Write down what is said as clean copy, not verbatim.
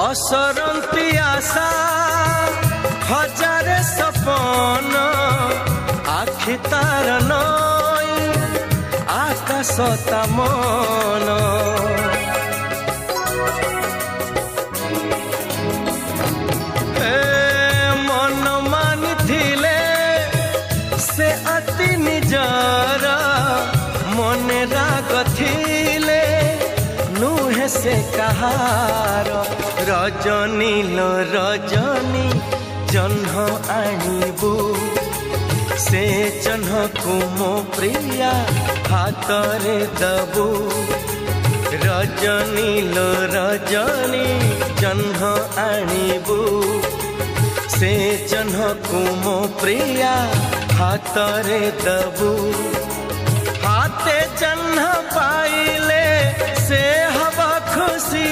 असरंती आशा हजारे सपन आखि तार नई आकाश ता मन मन मानि थिले से अति निजर मन राग थिले नुहे से कहार रजनी लो रजनी जह्न आणबू से जह्न को मो प्रिया हाथरे दबू रजनी लो रजनी जह्न आणबू से जह्न को मो प्रिया हाथरे दबू हाथे जह्न पाइले से हवा खुशी